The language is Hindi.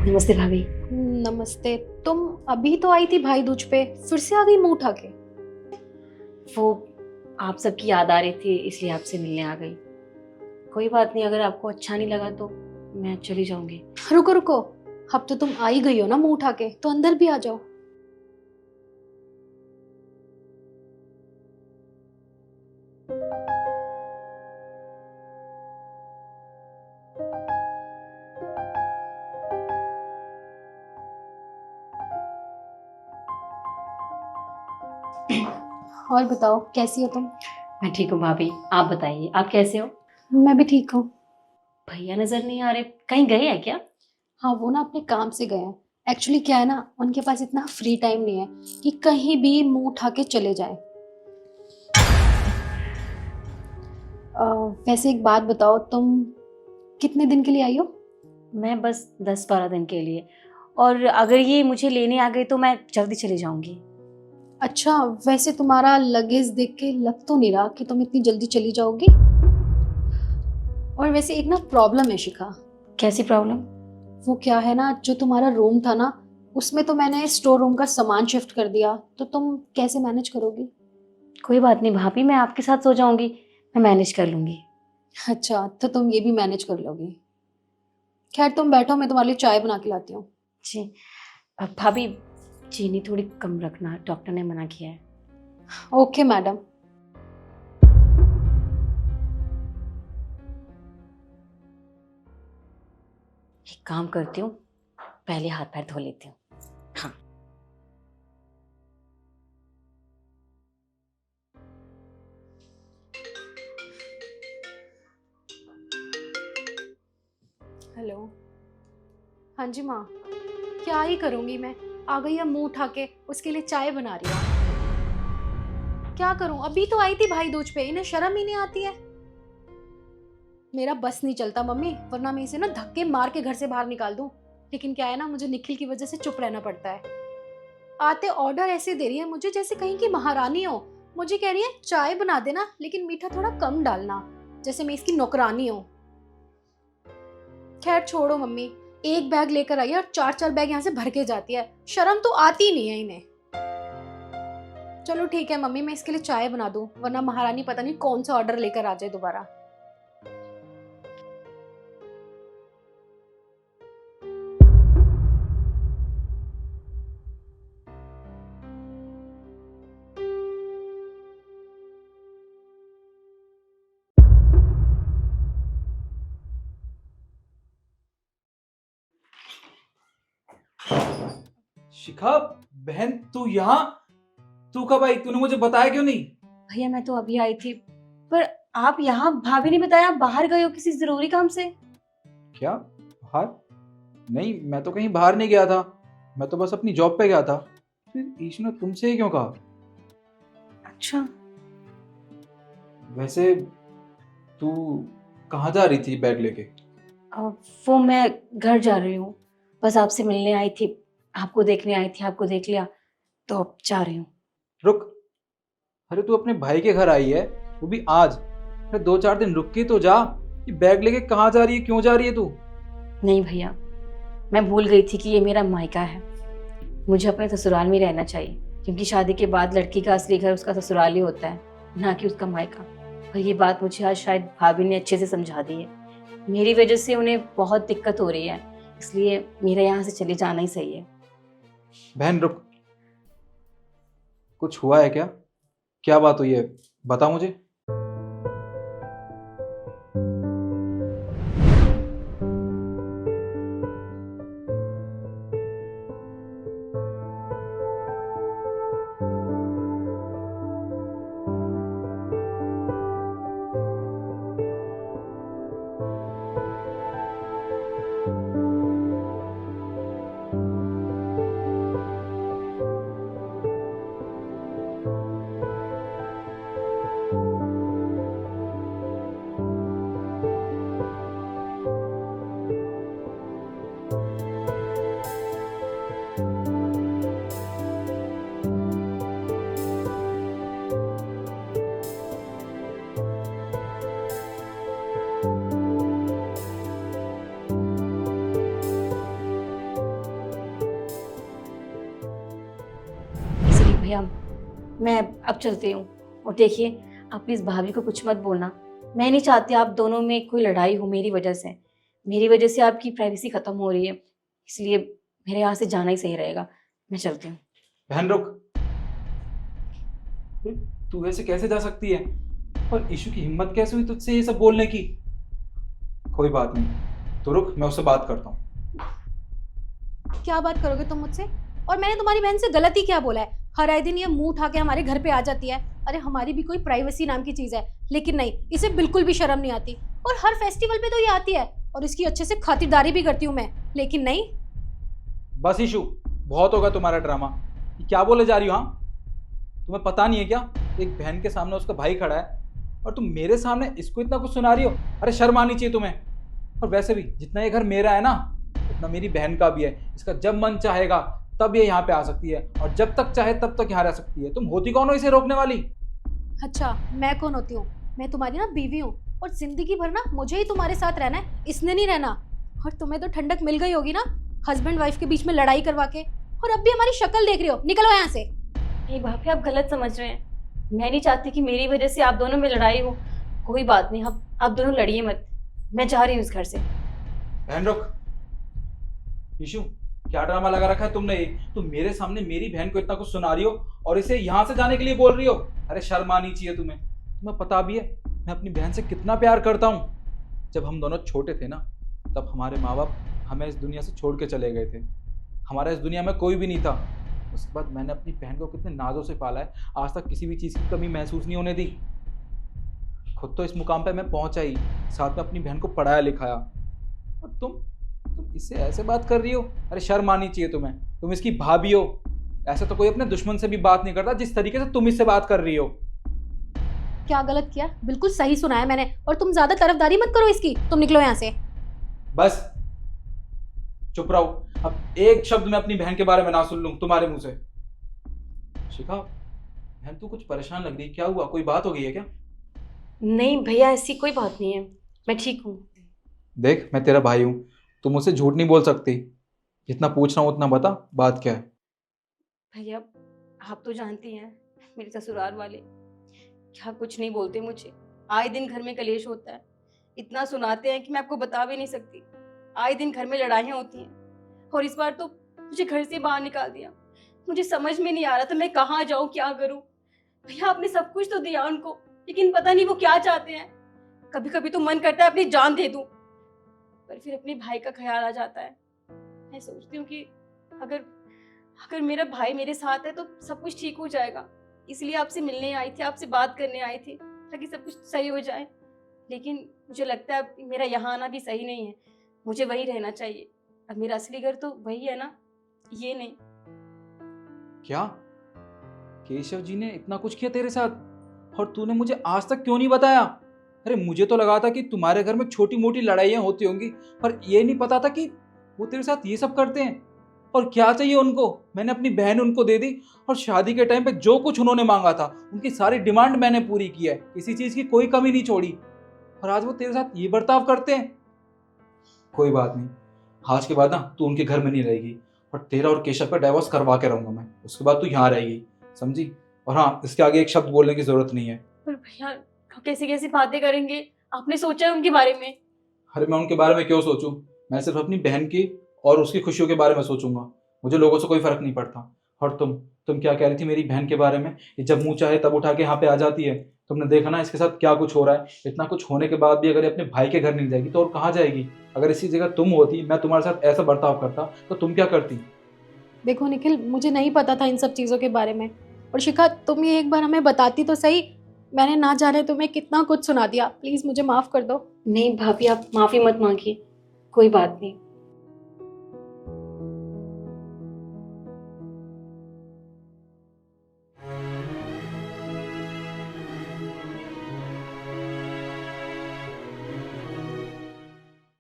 नमस्ते भाभी। नमस्ते। तुम अभी तो आई थी भाई दूज पे, फिर से आ गई मुंह उठा के। वो आप सबकी याद आ रही थी इसलिए आपसे मिलने आ गई। कोई बात नहीं, अगर आपको अच्छा नहीं लगा तो मैं चली जाऊंगी। रुको रुको, अब तो तुम आ ही गई हो ना मुंह उठा के, तो अंदर भी आ जाओ। और बताओ कैसी हो तुम? मैं ठीक हूँ भाभी, आप बताइए आप कैसे हो? मैं भी ठीक हूँ। भैया नजर नहीं आ रहे, कहीं गए हैं क्या? हाँ, वो ना अपने काम से गए हैं। एक्चुअली क्या है ना, उनके पास इतना फ्री टाइम नहीं है कि कहीं भी मुंह उठा के चले जाए। वैसे एक बात बताओ, तुम कितने दिन के लिए आई हो? मैं बस 10-12 दिन के लिए, और अगर ये मुझे लेने आ गए तो मैं जल्दी चली जाऊंगी। अच्छा, वैसे तुम्हारा लगेज देख के लग तो नहीं रहा कि तुम इतनी जल्दी चली जाओगी। और वैसे एक ना प्रॉब्लम है शिखा। कैसी प्रॉब्लम? वो क्या है ना, जो तुम्हारा रूम था ना, उसमें तो मैंने स्टोर रूम का सामान शिफ्ट कर दिया, तो तुम कैसे मैनेज करोगी? कोई बात नहीं भाभी, मैं आपके साथ सो जाऊंगी, मैं मैनेज कर लूंगी। अच्छा, तो तुम ये भी मैनेज कर लोगी। खैर तुम बैठो, मैं तुम्हारे लिए चाय बना के लाती हूँ। जी। अब भाभी, चीनी थोड़ी कम रखना, डॉक्टर ने मना किया है। Okay madam. एक काम करती हूँ, पहले हाथ पैर धो लेती हूँ। हाँ। हेलो। हाँ जी माँ। क्या ही करूँगी मैं, आ गई है मुंह उठा के, उसके लिए चाय बना रही हूँ। क्या करूँ, अभी तो आई थी भाई दूज पे, इन्हें शर्म ही नहीं आती है। मेरा बस नहीं चलता मम्मी, वरना मैं इसे ना धक्के मार के घर से बाहर निकाल दूं। लेकिन क्या है ना, मुझे निखिल की वजह से चुप रहना पड़ता है। आते ऑर्डर ऐसे दे रही है मुझे जैसे कहीं की महारानी हो। मुझे कह रही है चाय बना देना, लेकिन मीठा थोड़ा कम डालना, जैसे मैं इसकी नौकरानी हूँ। खैर छोड़ो मम्मी, एक बैग लेकर आई है और चार चार बैग यहाँ से भर के जाती है। शर्म तो आती नहीं है इन्हें। चलो ठीक है मम्मी, मैं इसके लिए चाय बना दूं, वरना महारानी पता नहीं कौन सा ऑर्डर लेकर आ जाए दोबारा। शिखा, बहन तू यहाँ? तू कब आई? तूने मुझे बताया क्यों नहीं? भैया मैं तो अभी आई थी, पर आप यहाँ, भाभी ने बताया आप बाहर गए हो किसी जरूरी काम से। क्या? बाहर? नहीं, मैं तो कहीं बाहर नहीं गया था। मैं तो बस अपनी जॉब पे गया था। फिर ईशु ने तुमसे ही क्यों कहा? अच्छा। वैसे तू कहाँ जा रही थी बैग लेके? वो मैं घर जा रही हूँ, बस आपसे मिलने आई थी, आपको देखने आई थी, आपको देख लिया तो अब जा रही हूँ। रुक। अरे तू अपने भाई के घर आई है, वो भी आज। अरे 2-4 दिन रुक के तो जा। ये बैग लेके कहाँ जा रही है, क्यों जा रही है तू? नहीं भैया, मैं भूल गई थी कि ये मेरा मायका है। मुझे अपने ससुराल में रहना चाहिए, क्योंकि शादी के बाद लड़की का असली घर उसका ससुराल ही होता है, ना कि उसका मायका। और ये बात मुझे आज शायद भाभी ने अच्छे से समझा दी है। मेरी वजह से उन्हें बहुत दिक्कत हो रही है, इसलिए मेरा यहाँ से चले जाना ही सही है। बहन रुक। कुछ हुआ है क्या? क्या बात हुई है? बता मुझे। भैया मैं अब चलती हूँ। और देखिए आप प्लीज़ भाभी को कुछ मत बोलना। मैं नहीं चाहती आप दोनों में कोई लड़ाई हो मेरी वजह से। मेरी वजह से आपकी प्राइवेसी ख़त्म हो रही है, इसलिए मेरे यहाँ से जाना ही सही रहेगा। मैं चलती हूँ। बहन रुक, तू ऐसे कैसे जा सकती है? और ईशु की हिम्मत कैसे हुई तुझसे ये सब बोलने की? कोई बात नहीं, तो रुक, मैं उससे बात करता हूँ। क्या बात करोगे तुम मुझसे? और मैंने तुम्हारी बहन से गलत ही क्या बोला है? हर आए दिन ये मुंह उठा के हमारे घर पे आ जाती है। अरे हमारी भी कोई प्राइवेसी नाम की चीज है, लेकिन नहीं, इसे बिल्कुल भी शर्म नहीं आती। और हर फेस्टिवल पे तो ये आती है और इसकी अच्छे से खातिरदारी भी करती हूँ मैं, लेकिन नहीं। बस ईशु, बहुत होगा तुम्हारा ड्रामा। ये क्या बोले जा रही हो? हाँ, तुम्हें पता नहीं है क्या? एक बहन के सामने उसका भाई खड़ा है और तुम मेरे सामने इसको इतना कुछ सुना रही हो? अरे शर्म आनी चाहिए तुम्हें। और वैसे भी जितना ये घर मेरा है ना, उतना मेरी बहन का भी है। इसका जब मन चाहेगा तब ये यहाँ पे आ सकती है, और जब तक चाहे तब तक यहाँ रह सकती है। तुम होती कौन हो इसे रोकने वाली? अच्छा, मैं कौन होती हूँ? मैं तुम्हारी ना बीवी हूँ, और जिंदगी भर ना मुझे ही तुम्हारे साथ रहना है, इसने नहीं रहना। और तुम्हें तो ठंडक मिल गई होगी ना हस्बैंड वाइफ के बीच में लड़ाई करवा के। और अब भी हमारी शक्ल देख रही हो, निकलो यहाँ से। नहीं भाभी आप गलत समझ रहे हैं। मैं नहीं चाहती कि मेरी वजह से आप दोनों में लड़ाई हो। कोई बात नहीं, आप दोनों लड़िए मत। मैं जा रही हूँ इस घर से। बहन रुक। ईशु, क्या ड्रामा लगा रखा है तुमने? तुम मेरे सामने मेरी बहन को इतना कुछ सुना रही हो और इसे यहाँ से जाने के लिए बोल रही हो? अरे शर्म आनी चाहिए तुम्हें। तुम्हें पता भी है मैं अपनी बहन से कितना प्यार करता हूँ। जब हम दोनों छोटे थे ना, तब हमारे माँ बाप हमें इस दुनिया से छोड़ के चले गए थे। हमारा इस दुनिया में कोई भी नहीं था। उसके बाद मैंने अपनी बहन को कितने नाजों से पाला है, आज तक किसी भी चीज़ की कमी महसूस नहीं होने दी। खुद तो इस मुकाम पे मैं पहुंचा ही, साथ में अपनी बहन को पढ़ाया लिखाया। और तुम इससे ऐसे बात कर रही हो? अरे शर्म आनी चाहिए तुम्हें। तुम इसकी भाभी हो। ऐसे तो कोई अपने दुश्मन से भी बात नहीं करता जिस तरीके से तुम इससे बात कर रही हो। क्या गलत किया? बिल्कुल सही सुना है मैंने। और तुम ज्यादा तरफदारी मत करो इसकी। तुम निकलो यहाँ से। बस चुप रहो। अब एक शब्द मैं अपनी बहन के बारे में ना सुन लूं तुम्हारे मुंह से। शिखा, बहन तू कुछ परेशान लग रही है, क्या हुआ? कोई बात हो गई है क्या? नहीं भैया ऐसी कोई बात नहीं है, मैं ठीक हूँ। देख, मैं तेरा भाई हूँ, तू मुझसे झूठ नहीं बोल सकती। जितना पूछ रहा हूँ उतना बता, बात क्या है? भैया आप तो जानती हैं मेरे ससुराल वाले क्या कुछ नहीं बोलते मुझे। आए दिन घर में कलेश होता है, इतना सुनाते हैं कि मैं आपको बता भी नहीं सकती। आए दिन घर में लड़ाइयाँ होती हैं, और इस बार तो मुझे घर से बाहर निकाल दिया। मुझे समझ में नहीं आ रहा था मैं कहाँ जाऊँ, क्या करूँ। भैया आपने सब कुछ तो दिया उनको, लेकिन पता नहीं वो क्या चाहते हैं। कभी कभी तो मन करता है अपनी जान दे दूं, पर फिर अपने भाई का ख्याल आ जाता है। मैं सोचती हूँ कि अगर मेरा भाई मेरे साथ है तो सब कुछ ठीक हो जाएगा। इसलिए आपसे मिलने आई थी, आपसे बात करने आई थी, ताकि सब कुछ सही हो जाए। लेकिन मुझे लगता है अब मेरा यहाँ आना भी सही नहीं है, मुझे वही रहना चाहिए। अब मेरा असली घर तो वही है ना, ये नहीं। क्या केशव जी ने इतना कुछ किया तेरे साथ, और तूने मुझे आज तक क्यों नहीं बताया? अरे मुझे तो लगा था कि तुम्हारे घर में छोटी मोटी लड़ाइयाँ होती होंगी, पर ये नहीं पता था कि वो तेरे साथ ये सब करते हैं। और क्या चाहिए उनको? मैंने अपनी बहन उनको दे दी, और शादी के टाइम पे जो कुछ उन्होंने मांगा था उनकी सारी डिमांड मैंने पूरी की है, किसी चीज़ की कोई कमी नहीं छोड़ी। और आज वो तेरे साथ ये बर्ताव करते हैं। कोई बात नहीं, आज के बाद ना तू उनके घर में नहीं रहेगी, और तेरा और केशव का डाइवोर्स करवा के रहूंगा मैं। उसके बाद तू यहाँ रहेगी, समझी? और हाँ, इसके आगे एक शब्द बोलने की जरूरत नहीं है। पर भैया कैसी कैसी बातें करेंगे, आपने सोचा है उनके बारे में? अरे मैं उनके बारे में क्यों सोचूं? मैं सिर्फ अपनी बहन की और उसकी खुशियों के बारे में सोचूंगा। मुझे लोगों से कोई फर्क नहीं पड़ता। और तुम क्या कह रही थी मेरी बहन के बारे में? ये जब मुंह चाहे तब उठा के यहाँ पे आ जाती है। तुमने देखा ना इसके साथ क्या कुछ हो रहा है। इतना कुछ होने के बाद भी अगर ये अपने भाई के घर नहीं जाएगी तो और कहाँ जाएगी? अगर इसी जगह तुम होती, मैं तुम्हारे साथ ऐसा बर्ताव करता, तो तुम क्या करती? देखो निखिल, मुझे नहीं पता था इन सब चीज़ों के बारे में। और शिखा, तुम ये एक बार हमें बताती तो सही। मैंने ना जाने तुम्हें कितना कुछ सुना दिया। प्लीज़ मुझे माफ़ कर दो। नहीं भाभी आप माफ़ी मत मांगिए, कोई बात नहीं।